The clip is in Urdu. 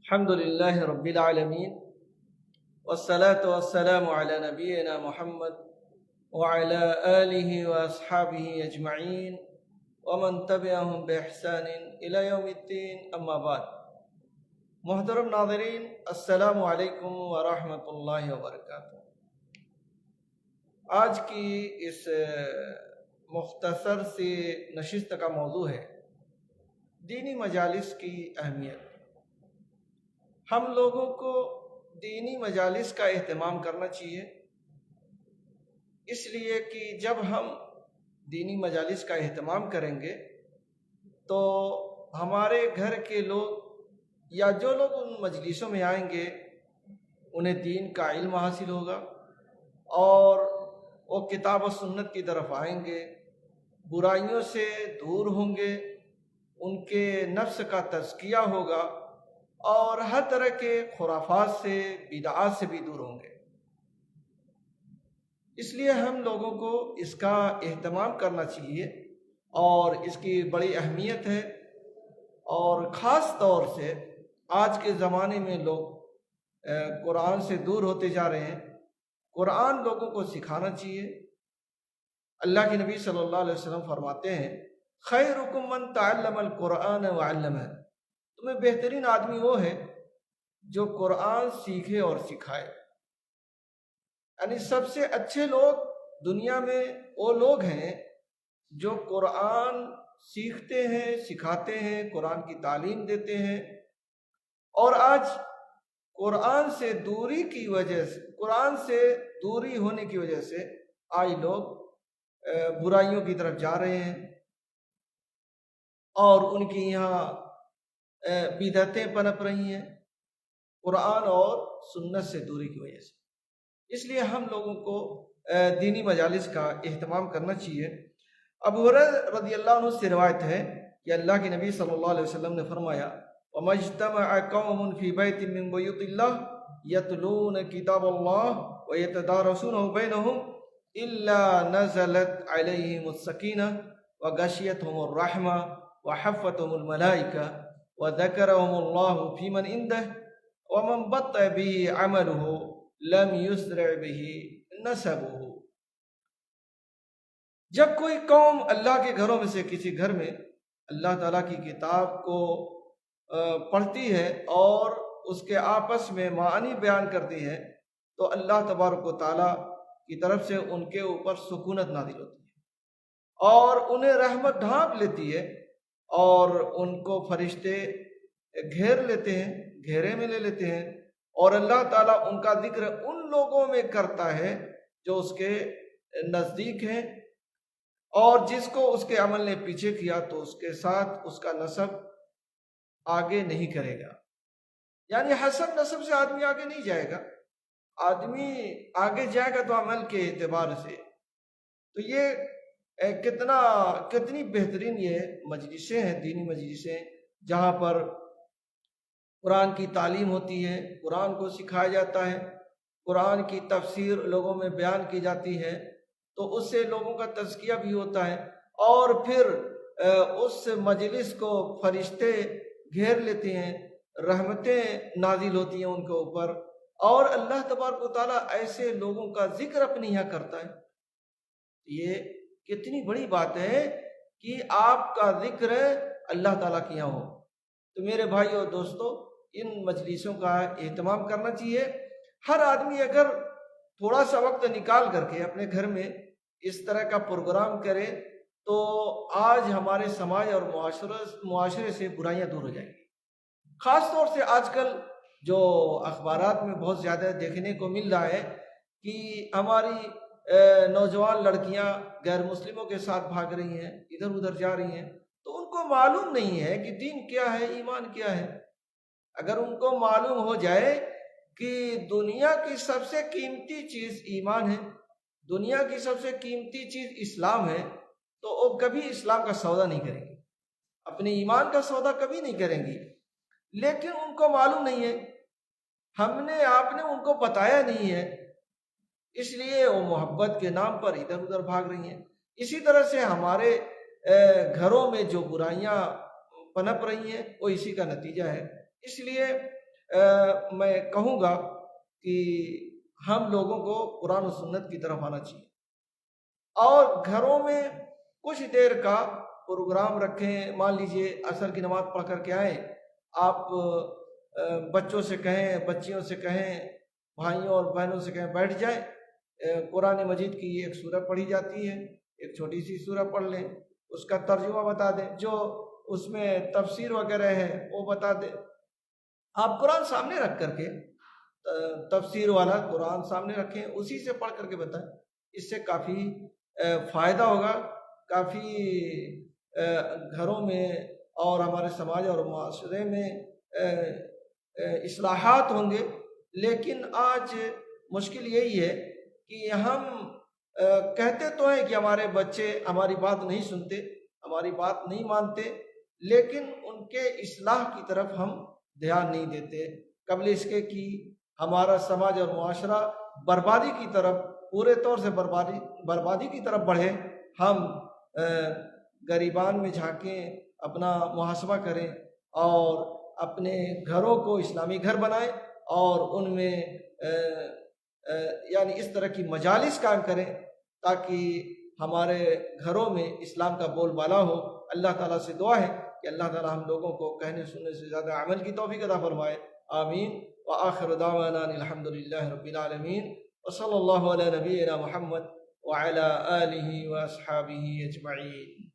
الحمد لله رب العالمين والصلاة والسلام على نبينا محمد وعلى آله وأصحابه أجمعين ومن تبعهم بإحسان إلى يوم الدين أما بعد. محترم ناظرین، السلام علیکم ورحمۃ اللہ وبرکاتہ. آج کی اس مختصر سی نشست کا موضوع ہے دینی مجالس کی اہمیت. ہم لوگوں کو دینی مجالس کا اہتمام کرنا چاہیے، اس لیے کہ جب ہم دینی مجالس کا اہتمام کریں گے تو ہمارے گھر کے لوگ یا جو لوگ ان مجلسوں میں آئیں گے انہیں دین کا علم حاصل ہوگا اور وہ کتاب و سنت کی طرف آئیں گے، برائیوں سے دور ہوں گے، ان کے نفس کا تزکیہ ہوگا اور ہر طرح کے خرافات سے بدعات سے بھی دور ہوں گے. اس لیے ہم لوگوں کو اس کا اہتمام کرنا چاہیے اور اس کی بڑی اہمیت ہے. اور خاص طور سے آج کے زمانے میں لوگ قرآن سے دور ہوتے جا رہے ہیں. قرآن لوگوں کو سکھانا چاہیے. اللہ کے نبی صلی اللہ علیہ وسلم فرماتے ہیں خیرکم من تعلم القرآن وعلمہ، تمہیں بہترین آدمی وہ ہے جو قرآن سیکھے اور سکھائے. یعنی سب سے اچھے لوگ دنیا میں وہ لوگ ہیں جو قرآن سیکھتے ہیں، سکھاتے ہیں، قرآن کی تعلیم دیتے ہیں. اور آج قرآن سے دوری کی وجہ سے، قرآن سے دوری ہونے کی وجہ سے آج لوگ برائیوں کی طرف جا رہے ہیں اور ان کی یہاں بدعتیں پنپ رہی ہیں قرآن اور سنت سے دوری کی وجہ سے. اس لیے ہم لوگوں کو دینی مجالس کا اہتمام کرنا چاہیے. ابو ہریرہ رضی اللہ عنہ سے روایت ہے کہ اللہ کے نبی صلی اللہ علیہ وسلم نے فرمایا وَمَا اجْتَمَعَ قَوْمٌ فِي بَيْتٍ مِّن بُيُوتِ اللَّهِ يَتْلُونَ كِتَابَ اللَّهِ وَيَتَدَارَسُونَهُ بَيْنَهُمْ إِلَّا نَزَلَتْ عَلَيْهِمُ السَّكِينَةُ وَغَشِيَتْهُمُ الرَّحْمَةُ وَحَفَّتْهُمُ الْمَلَائِكَةُ وَذَكَرَهُمُ اللَّهُ فِي مَنْ عِندَهُ وَمَنْ بَطَّئَ بِهِ عَمَلُهُ لَمْ يُسْرِعْ بِهِ نَسَبُهُ. جب کوئی قوم اللہ کے گھروں میں سے کسی گھر میں اللہ تعالیٰ کی کتاب کو پڑھتی ہے اور اس کے آپس میں معانی بیان کرتی ہے تو اللہ تبارک و تعالیٰ کی طرف سے ان کے اوپر سکونت نازل ہوتی ہے اور انہیں رحمت ڈھانپ لیتی ہے اور ان کو فرشتے گھیر لیتے ہیں، گھیرے میں لے لیتے ہیں اور اللہ تعالیٰ ان کا ذکر ان لوگوں میں کرتا ہے جو اس کے نزدیک ہیں، اور جس کو اس کے عمل نے پیچھے کیا تو اس کے ساتھ اس کا نسب آگے نہیں کرے گا. یعنی حسب نسب سے آدمی آگے نہیں جائے گا، آدمی آگے جائے گا تو عمل کے اعتبار سے. تو یہ کتنی بہترین یہ مجلسیں ہیں، دینی مجلسیں، جہاں پر قرآن کی تعلیم ہوتی ہے، قرآن کو سکھایا جاتا ہے، قرآن کی تفسیر لوگوں میں بیان کی جاتی ہے تو اس سے لوگوں کا تزکیہ بھی ہوتا ہے اور پھر اس مجلس کو فرشتے گھیر لیتے ہیں، رحمتیں نازل ہوتی ہیں ان کے اوپر اور اللہ تبارک و تعالیٰ ایسے لوگوں کا ذکر اپنے یہاں کرتا ہے. یہ کتنی بڑی بات ہے کہ آپ کا ذکر اللہ تعالیٰ کے یہاں ہو. تو میرے بھائی اور دوستو، ان مجلسوں کا اہتمام کرنا چاہیے. ہر آدمی اگر تھوڑا سا وقت نکال کر کے اپنے گھر میں اس طرح کا پروگرام کرے تو آج ہمارے سماج اور معاشرے سے برائیاں دور ہو جائیں گی. خاص طور سے آج کل جو اخبارات میں بہت زیادہ دیکھنے کو مل رہا ہے کہ ہماری نوجوان لڑکیاں غیر مسلموں کے ساتھ بھاگ رہی ہیں، ادھر ادھر جا رہی ہیں تو ان کو معلوم نہیں ہے کہ دین کیا ہے، ایمان کیا ہے. اگر ان کو معلوم ہو جائے کہ دنیا کی سب سے قیمتی چیز ایمان ہے، دنیا کی سب سے قیمتی چیز اسلام ہے، تو وہ کبھی اسلام کا سودا نہیں کریں گی، اپنے ایمان کا سودا کبھی نہیں کریں گی. لیکن ان کو معلوم نہیں ہے، آپ نے ان کو بتایا نہیں ہے، اس لیے وہ محبت کے نام پر ادھر ادھر بھاگ رہی ہیں. اسی طرح سے ہمارے گھروں میں جو برائیاں پنپ رہی ہیں وہ اسی کا نتیجہ ہے. اس لیے میں کہوں گا کہ ہم لوگوں کو قرآن و سنت کی طرف آنا چاہیے، اور گھروں میں کچھ دیر کا پروگرام رکھیں. مان لیجئے عصر کی نماز پڑھ کر کے آئیں، آپ بچوں سے کہیں، بچیوں سے کہیں، بھائیوں اور بہنوں سے کہیں بیٹھ جائیں، قرآن مجید کی ایک سورہ پڑھی جاتی ہے، ایک چھوٹی سی سورہ پڑھ لیں، اس کا ترجمہ بتا دیں، جو اس میں تفسیر وغیرہ ہے وہ بتا دیں. آپ قرآن سامنے رکھ کر کے، تفسیر والا قرآن سامنے رکھیں، اسی سے پڑھ کر کے بتائیں. اس سے کافی فائدہ ہوگا، کافی گھروں میں اور ہمارے سماج اور معاشرے میں اصلاحات ہوں گے. لیکن آج مشکل یہی ہے کہ ہم کہتے تو ہیں کہ ہمارے بچے ہماری بات نہیں سنتے، ہماری بات نہیں مانتے، لیکن ان کے اصلاح کی طرف ہم دھیان نہیں دیتے، قبل اس کے کہ ہمارا سماج اور معاشرہ بربادی کی طرف، پورے طور سے بربادی کی طرف بڑھے. ہم غریبان میں جھانکیں، اپنا محاسبہ کریں، اور اپنے گھروں کو اسلامی گھر بنائیں، اور ان میں یعنی اس طرح کی مجالس قائم کریں تاکہ ہمارے گھروں میں اسلام کا بول بالا ہو. اللہ تعالیٰ سے دعا ہے کہ اللہ تعالیٰ ہم لوگوں کو کہنے سننے سے زیادہ عمل کی توفیق عطا فرمائے. آمین. وآخر دعوانا الحمد للہ رب العالمین، وصلی اللہ علی نبینا محمد وعلی آلہ واصحابہ اجمعین.